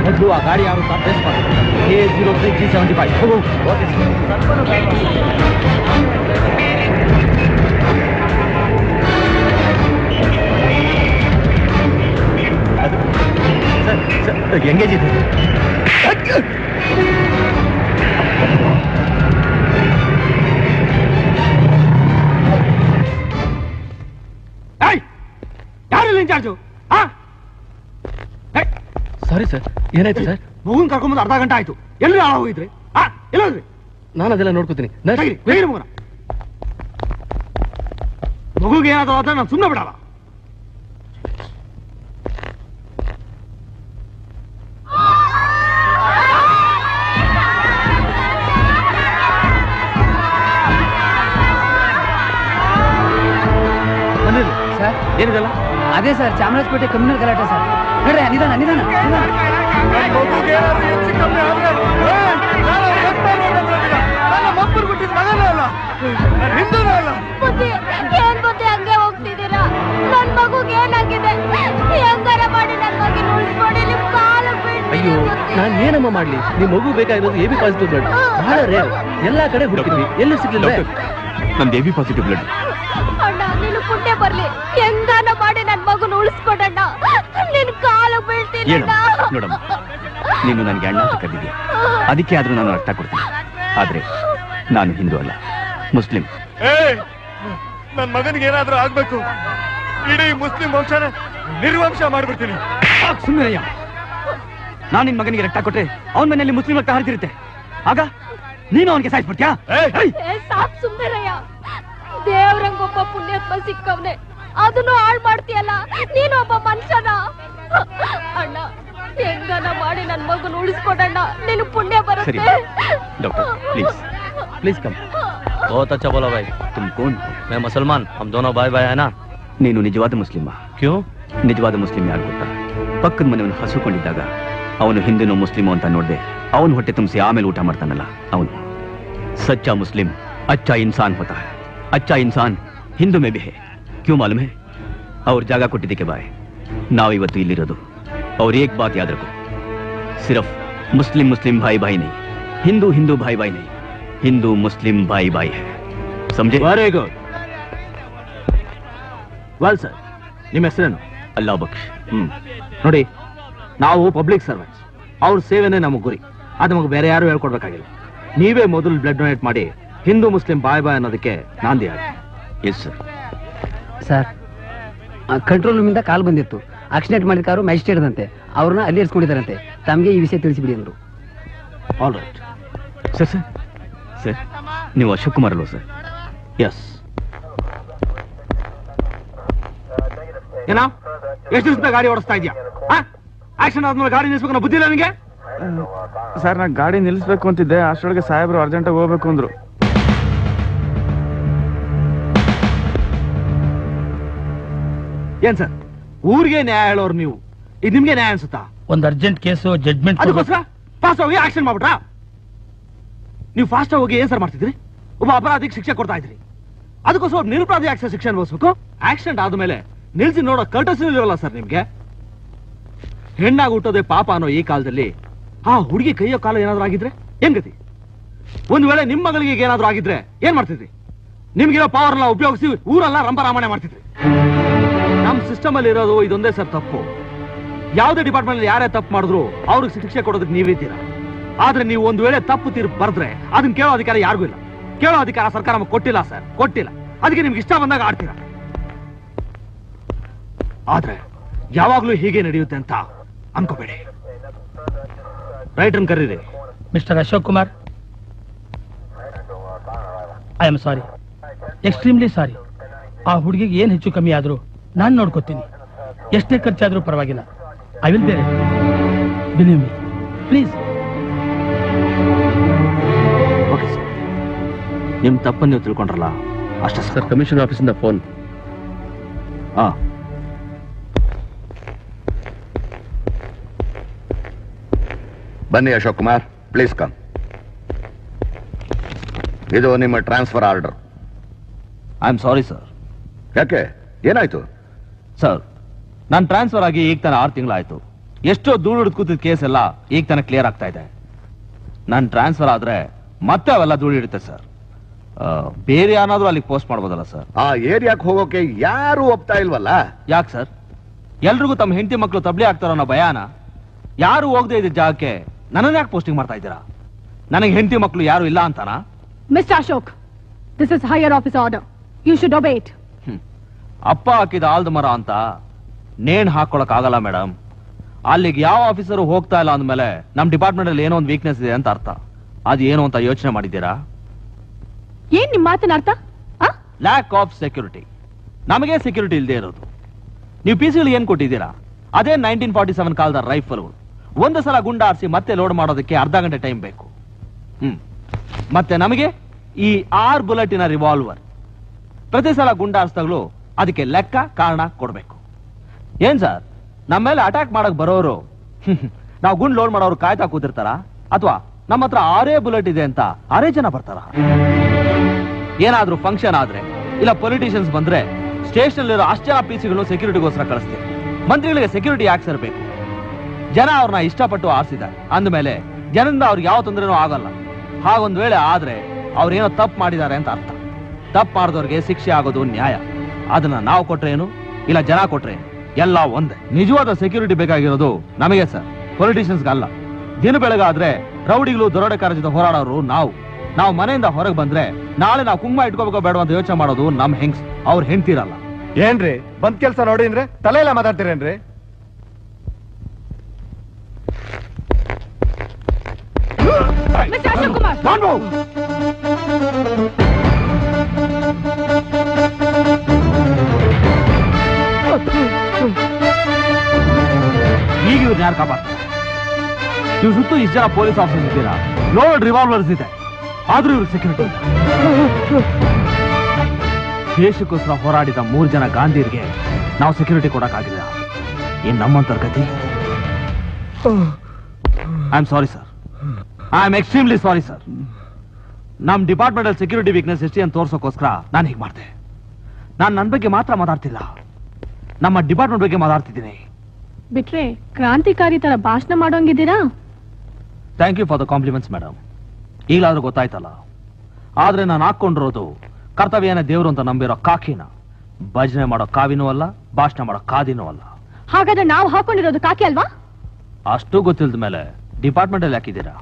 ಮೊದಲು ಆ ಗಾಡಿ ಯಾರು ಪ್ಲೇಸ್ ಮಾಡಿ A03G75 ಹೋಗು. ಓಕೆ ಸರ್ ಎಂಗೇಜ್ ಇದೆ. ಯಾರು ಇನ್ಚಾರ್ಜು? ಸಾರಿ ಸರ್, ಏನಾಯ್ತು ಸರ್? ಮಗುನ್ ಕರ್ಕೊಂಬಂದು ಅರ್ಧ ಗಂಟೆ ಆಯ್ತು. ಎಲ್ಲಿ ಹಾಳ ಹೋಗಿದ್ರಿ? ಎಲ್ಲೋದ್ರಿ? ನಾನು ಅದೆಲ್ಲ ನೋಡ್ಕೋತೀನಿ. ಮಗುಗೆ ಏನಾದ್ರು ಆದ್ರೆ ನಾನು ಸುಮ್ಮನೆ ಬಿಡಲ್ಲ. ಸರ್ ಏನಿದಲ್ಲ? ಅದೇ ಸರ್, ಚಾಮರಾಜಪೇಟೆ ಕಮ್ಯುನಲ್ ಗಲಾಟೆ ಸರ್. ನೋಡ್ರಿ, ನಿಧಾನ ನಿಧಾನ ಏನ್ ಬುದ್ಧಿ ಹಂಗೆ ಹೋಗ್ತಿದ್ದೀರಾ? ನನ್ ಮಗುಗೆ ಏನಾಗಿದೆ? ಹೆಂಗಾರ ಮಾಡಿ ನನ್ ಮಗಿನ ಉಳಿಸ್ಕೊಡಿ, ನಿಮ್ ಕಾಲ ಬಿಟ್ಟು. ಅಯ್ಯೋ, ನಾನ್ ಏನಮ್ಮ ಮಾಡ್ಲಿ? ನಿಮ್ ಮಗು ಬೇಕಾಗಿರೋದು AB ಪಾಸಿಟಿವ್ ಬ್ಲಡ್. ಬಹಳ ರೇರ್, ಎಲ್ಲಾ ಕಡೆ ಹುಡುಕಿದ್ವಿ, ಎಲ್ಲೂ ಸಿಗ್ಲಿಲ್ಲ. ನಮ್ದು AB ಪಾಸಿಟಿವ್ ಬ್ಲಡ್. ಅಣ್ಣ, ನೀನು ಪುಣ್ಯ ಬರ್ಲಿ, ಹೆಂಗಾನ ಮಾಡಿ ನನ್ ಮಗುನ ಉಳಿಸ್ಕೊಡಣ್ಣ. ನಿನ್ ಕಾಲ ಬೀಳ್ತೀನಿ. ನೋಡಮ್ಮ, ನೀನು ನನ್ಗೆ ಅಣ್ಣ ಅಂತ ಕರೆದಿದ್ಯಾ, ಅದಕ್ಕೆ ಆದ್ರೂ ನಾನು ರಕ್ತ ಕೊಡ್ತೀನಿ. ಆದ್ರೆ ನಾನು ಹಿಂದೂ ಅಲ್ಲ, ಮುಸ್ಲಿಂ. ನನ್ ಮಗನಿಗೆ ಏನಾದ್ರೂ ಆಗ್ಬೇಕು, ಇಡೀ ಮುಸ್ಲಿಂ ವಂಶನ ನಿರ್ವಂಶ ಮಾಡ್ಬಿಡ್ತೀನಿ. ಸುಮ್ಮನೆಯ್ಯ, ನಾನು ನಿನ್ ಮಗನಿಗೆ ರಕ್ತ ಕೊಟ್ರೆ ಅವನ ಮನೆಯಲ್ಲಿ ಮುಸ್ಲಿಂ ರಕ್ತ ಹರಿದಿರುತ್ತೆ, ಆಗ ನೀನು ಅವನಿಗೆ ಸಾಯಿಸ್ಬಿಡ್ತೀಯಾ? ಸಾಕ್ ಸುಮ್ಮನೆರಯ್ಯ, ದೇವ್ರಂಗೊಬ್ಬ ಪುಣ್ಯಾತ್ಮ ಸಿಕ್ಕವ್ನೆ, ಅದನ್ನು ಹಾಳು ಮಾಡ್ತೀಯಲ್ಲ. ನೀನೊಬ್ಬ ಮನುಷ್ಯನ. ಅಣ್ಣ, ಹೆಂಗನ ಮಾಡಿ ನನ್ ಮಗನ ಉಳಿಸ್ಕೊಡಣ್ಣ, ನೀನು ಪುಣ್ಯ ಬರುತ್ತೆ. Doctor please please come. बहुत अच्छा बोला भाई. तुम कौन? मैं मुसलमान, हम दोनों भाई भाई है ना. ನೀನು ನಿಜವಾದ ಮುಸ್ಲಿಮ? क्यों? ನಿಜವಾದ ಮುಸ್ಲಿಂ ಯಾರು ಗೊತ್ತಾ? ಪಕ್ಕದ ಮನೆಯವನು ಹಸುಕೊಂಡಿದ್ದಾಗ ಅವನು ಹಿಂದೂನೋ ಮುಸ್ಲಿಮೋ ಅಂತ ನೋಡ್ದೆ ಅವನು ಹೊಟ್ಟೆ ತುಂಬಿಸಿ ಆಮೇಲೆ ಊಟ ಮಾಡ್ತಾನಲ್ಲ, ಅವನು ಸಚ್ಚಾ ಮುಸ್ಲಿಂ. अच्छा इंसान होता है, अच्छा इंसान हिंदू में भी है. क्यों मालूम है? और ಜಾಗ ಕೊಟ್ಟಿದ್ದಕ್ಕೆ ಬಾಯ್ ನಾವಿವತ್ತು ಇಲ್ಲಿರೋದು. और एक बात याद रखो, सिर्फ मुस्लिम मुस्लिम भाई भाई नहीं, हिंदू हिंदू भाई भाई नहीं, हिंदू मुस्लिम भाई भाई है. समझे? Very good. ವೆಲ್ ಸರ್, ನಿಮ್ಮ ಹೆಸರೇನು? ಅಲ್ಲಾ ಬಕ್ಷ್. ನೋಡಿ, ನಾವು ಪಬ್ಲಿಕ್ ಸರ್ವೆಂಟ್ಸ್, ಅವ್ರ ಸೇವೆನೇ ನಮಗೆ ಗುರಿ. ಅದು ನಮಗೆ ಬೇರೆ ಯಾರು ಹೇಳ್ಕೊಡ್ಬೇಕಾಗಿಲ್ಲ. ನೀವೇ ಮೊದಲು ಬ್ಲಡ್ ಡೊನೇಟ್ ಮಾಡಿ ಹಿಂದೂ ಮುಸ್ಲಿಂ ಬಾಯ್ ಬಾಯ್ ಅನ್ನೋದಕ್ಕೆ ನಾಂದಿ ಆಗಿ. Yes sir. ಸರ್, ಕಂಟ್ರೋಲ್ ರೂಮಿಂದ ಕಾಲ್ ಬಂದಿತ್ತು. ಆಕ್ಸಿಡೆಂಟ್ ಮಾಡಿದ ಕಾರು ಮ್ಯಾಜಿಸ್ಟ್ರೇಟ್ ಅಂತೆ, ಅವ್ರನ್ನ ಅಲ್ಲಿ ಇರಿಸ್ಕೊಂಡಿದ್ದಾರಂತೆ. ತಮಗೆ ಈ ವಿಷಯ ತಿಳಿಸಿಬಿಡಿ ಅಂದರು. All right sir. Sir sir, ನೀವು ಅಶೋಕ್ ಕುಮಾರ್ ಅಲ್ವಾ ಸರ್? ಎಸ್. ಏನೋ ಎಷ್ಟು ದಿವಸ ಗಾಡಿ ಓಡಿಸ್ತಾ ಇದೆಯಾ? ಆಕ್ಸಿಡೆಂಟ್ ಆದ್ಮೇಲೆ ಗಾಡಿ ನಿಲ್ಸ್ಬೇಕು ಅನ್ನೋ ಬುದ್ಧಿ ಇಲ್ಲ ನಿಮಗೆ? ಸರ್, ನಾ ಗಾಡಿ ನಿಲ್ಲಿಸ್ಬೇಕು ಅಂತಿದ್ದೆ, ಅಷ್ಟೊಳಗೆ ಸಾಹೇಬ್ರು ಅರ್ಜೆಂಟಾಗಿ ಹೋಗ್ಬೇಕು ಅಂದ್ರು. ಏನ್ ಸರ್, ಊರಿಗೆ ನ್ಯಾಯ ಹೇಳೋರು ನೀವು, ಇದು ನಿಮ್ಗೆ ನ್ಯಾಯ ಅನ್ಸುತ್ತಾ? ಒಂದು ಅರ್ಜೆಂಟ್ ಕೇಸು, ಜಡ್ಜ್ಮೆಂಟ್ ಅದಕ್ಕೋಸ್ಕರ ಫಾಸ್ಟ್ ಹೋಗಿ ಆಕ್ಷನ್ ಮಾಡ್ಬಿಟ್ರಾ? ನೀವು ಫಾಸ್ಟ್ ಹೋಗಿ ಏನ್ ಸರ್ ಮಾಡ್ತಿದ್ರಿ? ಒಬ್ಬ ಅಪರಾಧಿಗೆ ಶಿಕ್ಷೆ ಕೊಡ್ತಾ ಇದ್ರಿ, ಅದಕ್ಕೋಸ್ಕರ ಒಬ್ಬ ನಿರಪರಾಧಿ ಆಕ್ಷನ್ ಶಿಕ್ಷೆ ಅನುಭವಿಸ್ಬೇಕು. ಆಕ್ಸಿಡೆಂಟ್ ಆದ್ಮೇಲೆ ನಿಲ್ಸಿ ನೋಡೋ ಕರ್ಟಸಿ ಇರಲ್ಲ ಸರ್ ನಿಮ್ಗೆ. ಹೆಣ್ಣಾಗಿ ಹುಟ್ಟೋದೇ ಪಾಪ ಅನ್ನೋ ಈ ಕಾಲದಲ್ಲಿ ಆ ಹುಡುಗಿ ಕೈಯೋ ಕಾಲ ಏನಾದ್ರೂ ಆಗಿದ್ರೆ ಏನ್ ಗತಿ? ಒಂದ್ ವೇಳೆ ನಿಮ್ ಮಗಳಿಗೆ ಏನಾದ್ರೂ ಆಗಿದ್ರೆ ಏನ್ ಮಾಡ್ತಿದ್ರಿ? ನಿಮ್ಗಿರೋ ಪವರ್ ಎಲ್ಲ ಉಪಯೋಗಿಸಿ ಊರೆಲ್ಲ ರಂಭರಾಮಣೆ ಮಾಡ್ತಿದ್ರಿ. ನಮ್ ಸಿಸ್ಟಮ್ ಅಲ್ಲಿ ಇರೋದು ಇದೊಂದೇ ಸರ್ ತಪ್ಪು. ಯಾವುದೇ ಡಿಪಾರ್ಟ್ಮೆಂಟ್ ಅಲ್ಲಿ ಯಾರೇ ತಪ್ಪು ಮಾಡಿದ್ರು ಅವ್ರಿಗೆ ಶಿಕ್ಷೆ ಕೊಡೋದಕ್ಕೆ ನೀವಿದ್ದೀರಾ. ಆದ್ರೆ ನೀವು ಒಂದ್ ವೇಳೆ ತಪ್ಪು ತೀರ್ಪು ಬರೆದ್ರೆ ಅದನ್ನ ಕೇಳೋ ಅಧಿಕಾರ ಯಾರಿಗೂ ಇಲ್ಲ. ಕೇಳೋ ಅಧಿಕಾರ ಸರ್ಕಾರ ನಮಗೆ ಕೊಟ್ಟಿಲ್ಲ ಸರ್, ಕೊಟ್ಟಿಲ್ಲ. ಅದಕ್ಕೆ ನಿಮ್ಗೆ ಇಷ್ಟ ಬಂದಾಗ ಆಡ್ತೀರಾ. ಆದ್ರೆ ಯಾವಾಗ್ಲೂ ಹೀಗೆ ನಡೆಯುತ್ತೆ ಅಂತ ಅನ್ಕೋಬೇಡಿ. ರೈಟರ್ನ್ ಕರೀರಿ. Mister Ashok Kumar, I am sorry, extremely sorry. ಆ ಹುಡುಗಿಗೆ ಏನ್ ಹೆಚ್ಚು ಕಮ್ಮಿ ಆದ್ರೂ ನಾನು ನೋಡ್ಕೋತೀನಿ. ಎಷ್ಟೇ ಖರ್ಚಾದ್ರೂ ಪರವಾಗಿಲ್ಲ. ಐ ವಿಲ್ ಬೇರೆ believe me please. Okay sir, ನಿಮ್ ತಪ್ಪನ್ನು ನೀವು ತಿಳ್ಕೊಂಡ್ರಲ್ಲ ಅಷ್ಟೇ ಸರ್. ಕಮಿಷನ್ ಆಫೀಸಿಂದ ಫೋನ್. ಹಾ, ಬನ್ನಿ ಅಶೋಕ್ ಕುಮಾರ್, ಪ್ಲೀಸ್ ಕಮ್. ಇದು ನಿಮ್ಮ transfer order. I am sorry sir. ಯಾಕೆ, ಏನಾಯ್ತು? ಸರ್, ನಾನು ಟ್ರಾನ್ಸ್ಫರ್ ಆಗಿ ಈಗ ತಾನ 6 ತಿಂಗಳಾಯ್ತು. ಎಷ್ಟೋ ದೂರ ಹಿಡಿದು ಕೂತಿದ್ದ ಕೇಸ್ ಎಲ್ಲ ಈಗ ತಾನ ಕ್ಲಿಯರ್ ಆಗ್ತಾ ಇದೆ. ನಾನು ಟ್ರಾನ್ಸ್ಫರ್ ಆದ್ರೆ ಮತ್ತೆ ಅವೆಲ್ಲ ದೂರ ಹಿಡಿತೆ ಸರ್. ಬೇರೆ ಏನಾದ್ರೂ ಅಲ್ಲಿಗೆ ಪೋಸ್ಟ್ ಮಾಡ್ಬೋದಲ್ಲ ಸರ್? ಆ ಏರಿಯಾಕ್ ಹೋಗೋಕೆ ಯಾರು ಒಪ್ತಾ ಇಲ್ವಲ್ಲ? ಯಾಕೆ ಸರ್? ಎಲ್ರಿಗೂ ತಮ್ಮ ಹೆಂಡತಿ ಮಕ್ಕಳು ತಬ್ಲಿ ಆಗ್ತಾರೋ ಅನ್ನೋ ಭಯಾನ? ಯಾರು ಹೋಗದೆ ಇದ್ದ ಜಾಗಕ್ಕೆ ನನ್ನನ್ನು ಯಾಕೆ ಪೋಸ್ಟಿಂಗ್ ಮಾಡ್ತಾ ಇದ್ದೀರಾ? ನನಗೆ ಹೆಂಡತಿ ಮಕ್ಕಳು ಯಾರು ಇಲ್ಲ ಅಂತಾನಾ? Mister Ashok, this is higher office order. You should obey it. ಅಪ್ಪ ಹಾಕಿದ ಆಲ್ದ ಮರ ಅಂತ ನೇಣು ಹಾಕೊಳಕ್ ಆಗಲ್ಲ ಮೇಡಮ್. ಅಲ್ಲಿಗೆ ಯಾವ ಆಫೀಸರು ಹೋಗ್ತಾ ಇಲ್ಲ ಅಂದ್ಮೇಲೆ ನಮ್ ಡಿಪಾರ್ಟ್ಮೆಂಟ್ ಅಲ್ಲಿ ಏನೋ ಒಂದು ವೀಕ್ನೆಸ್ ಇದೆ ಅಂತ ಅರ್ಥ. ಅದು ಏನು ಅಂತ ಯೋಚನೆ ಮಾಡಿದ್ದೀರಾ? ಏನ್ ನಿಮ್ ಮಾತಿನ ಅರ್ಥ? Lack of security. ನಮಗೆ ಸೆಕ್ಯೂರಿಟಿ ಇಲ್ಲದೆ ಇರೋದು. ನೀವು ಪಿಸಿಗಳು ಏನ್ ಕೊಟ್ಟಿದ್ದೀರಾ? ಅದೇ 1947 ಕಾಲದ ರೈಫಲ್ಗಳು. ಒಂದು ಸಲ ಗುಂಡ ಆರಿಸಿ ಮತ್ತೆ ಲೋಡ್ ಮಾಡೋದಕ್ಕೆ ಅರ್ಧ ಗಂಟೆ ಟೈಮ್ ಬೇಕು. ಮತ್ತೆ ನಮಗೆ ಈ 6 ಬುಲೆಟಿನ ರಿವಾಲ್ವರ್. ಪ್ರತಿ ಸಲ ಗುಂಡ ಆರಿಸಿದಾಗಲೂ ಅದಕ್ಕೆ ಲೆಕ್ಕ ಕಾರಣ ಕೊಡ್ಬೇಕು. ಏನ್ ಸರ್, ನಮ್ಮ ಮೇಲೆ ಅಟ್ಯಾಕ್ ಮಾಡಕ್ ಬರೋರು ನಾವು ಗುಂಡ್ ಲೋಡ್ ಮಾಡೋರು ಕಾಯ್ತಾ ಕೂತಿರ್ತಾರ? ಅಥವಾ ನಮ್ಮ ಹತ್ರ 6 ಬುಲೆಟ್ ಇದೆ ಅಂತ 6 ಜನ ಬರ್ತಾರ? ಏನಾದ್ರೂ ಫಂಕ್ಷನ್ ಆದ್ರೆ ಇಲ್ಲ ಪೊಲಿಟಿಷಿಯನ್ಸ್ ಬಂದ್ರೆ ಸ್ಟೇಷನ್ ಅಲ್ಲಿರೋ ಅಷ್ಟು ಜನ ಪಿಸಿಗಳನ್ನು ಸೆಕ್ಯೂರಿಟಿಗೋಸ್ಕರ ಕಳಿಸ್ತೀವಿ. ಮಂತ್ರಿಗಳಿಗೆ ಸೆಕ್ಯೂರಿಟಿ ಯಾಕೆ ಸರ್ ಬೇಕು? ಜನ ಅವ್ರನ್ನ ಇಷ್ಟಪಟ್ಟು ಆರಿಸಿದ್ದಾರೆ ಅಂದ್ಮೇಲೆ ಜನರಿಂದ ಅವ್ರಿಗೆ ಯಾವ ತೊಂದರೆನೂ ಆಗಲ್ಲ. ಹಾಗೊಂದ್ ವೇಳೆ ಆದ್ರೆ ಅವ್ರೇನೋ ತಪ್ಪು ಮಾಡಿದ್ದಾರೆ ಅಂತ ಅರ್ಥ. ತಪ್ಪು ಮಾಡಿದವ್ರಿಗೆ ಶಿಕ್ಷೆ ಆಗೋದು ನ್ಯಾಯ. ಅದನ್ನ ನಾವು ಕೊಟ್ರೇನು ಇಲ್ಲ ಜನ ಕೊಟ್ರೇನು ಎಲ್ಲ ಒಂದೇ. ನಿಜವಾದ ಸೆಕ್ಯೂರಿಟಿ ಬೇಕಾಗಿರೋದು ನಮಗೆ ಸರ್, ಪೊಲಿಟಿಷಿಯನ್ಸ್ಗೆ ಅಲ್ಲ. ದಿನ ಬೆಳಗಾದ್ರೆ ರೌಡಿಗಳು ದರೋಡೆಕಾರ ಜೊತೆ ಹೋರಾಡೋರು ನಾವು ಮನೆಯಿಂದ ಹೊರಗೆ ಬಂದ್ರೆ ನಾಳೆ ನಾವು ಕುಂಕುಮ ಇಟ್ಕೋಬೇಕೋ ಬೇಡ ಅಂತ ಯೋಚನೆ ಮಾಡೋದು ನಮ್ ಹೆಂಗ್ಸ್. ಅವ್ರು ಹೆಂಡ್ತಿರಲ್ಲ. ಏನ್ರಿ ಬಂದ್ ಕೆಲ್ಸ ನೋಡಿ ಅಂದ್ರೆ ತಲೆ ಎಲ್ಲ ಮಾತಾಡ್ತೀರೇನ್ರಿ? ಮಿಸ್ಟರ್ ಅಶೋಕ್ ಕುಮಾರ್, ಈಗ ಇವ್ರನ್ನ ಯಾರು ಕಾಪಾಡ್ತಾರೆ? ಇವ್ರ ಸುತ್ತು ಇಷ್ಟು ಜನ ಪೊಲೀಸ್ ಆಫೀಸರ್ಸ್ ಇದ್ದೀರಾ, ಲೋಡ್ ರಿವಾಲ್ವರ್ಸ್ ಇದೆ, ಆದ್ರೂ ಇವ್ರಿಗೆ ಸೆಕ್ಯೂರಿಟಿ. ದೇಶಕ್ಕೋಸ್ಕರ ಹೋರಾಡಿದ 3 ಜನ ಗಾಂಧಿಯರಿಗೆ ನಾವು ಸೆಕ್ಯೂರಿಟಿ ಕೊಡಕ್ಕಾಗಿಲ್ಲ. ಏನ್ ನಮ್ಮಂತರ ಗತಿ? I am sorry sir, I am extremely sorry sir. ನಮ್ ಡಿಪಾರ್ಟ್ಮೆಂಟ್ ಅಲ್ಲಿ ಸೆಕ್ಯೂರಿಟಿ ವೀಕ್ನೆಸ್ ಎಷ್ಟಿ ಅಂತ ತೋರ್ಸೋಕೋಸ್ಕರ ನಾನು ಹೀಗೆ ಮಾಡಿದೆ. ನಾನು ನನ್ನ ಬಗ್ಗೆ ಮಾತ್ರ ಮಾತಾಡ್ತಿಲ್ಲ, ನಮ್ಮ ಡಿಪಾರ್ಟ್ಮೆಂಟ್ ಬಗ್ಗೆ ಮಾತಾಡ್ತಿದ್ದೀನಿ. ಬಿಟ್ರೆ ಕ್ರಾಂತಿಕಾರಿ ತರ ಭಾಷಣ ಮಾಡೋಂಗಿದ್ದೀರಾ? Thank you for the compliments madam. ಈಗಲಾದ್ರೂ ಗೊತ್ತಾಯ್ತಲ್ಲ. ಆದ್ರೆ ನಾನು ಹಾಕೊಂಡಿರೋದು ಕರ್ತವ್ಯನ ದೇವರು ಅಂತ ನಂಬಿರೋ ಕಾಕಿನ. ಭಜನೆ ಮಾಡೋ ಕಾವಿನೂ ಅಲ್ಲ, ಭಾಷಣ ಮಾಡೋ ಕಾದಿನೂ ಅಲ್ಲ. ಹಾಗಾದ್ರೆ ನಾವು ಹಾಕೊಂಡಿರೋದು ಕಾಕಿ ಅಲ್ವಾ? ಅಷ್ಟು ಗೊತ್ತಿಲ್ದ ಮೇಲೆ ಡಿಪಾರ್ಟ್ಮೆಂಟ್ ಅಲ್ಲಿ ಹಾಕಿದ್ದೀರಾ?